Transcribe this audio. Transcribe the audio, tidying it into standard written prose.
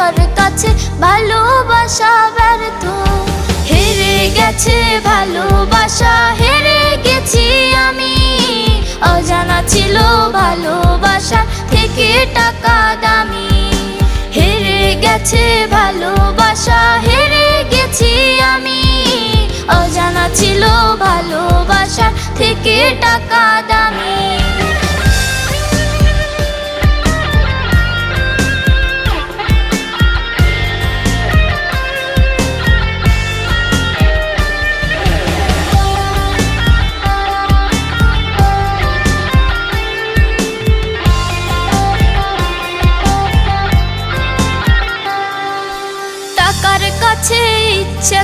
টাকার কাছে ভালোবাসা ব্যর্থ। হেরে গেছে ভালোবাসা, হেরে গেছি আমি। অজানা ছিল ভালোবাসা থেকে টাকা দামি। হেরে গেছে ভালোবাসা, হেরে গেছি আমি। অজানা ছিল ভালোবাসা থেকে টাকা দামি। টাকার কাছে ইচ্ছে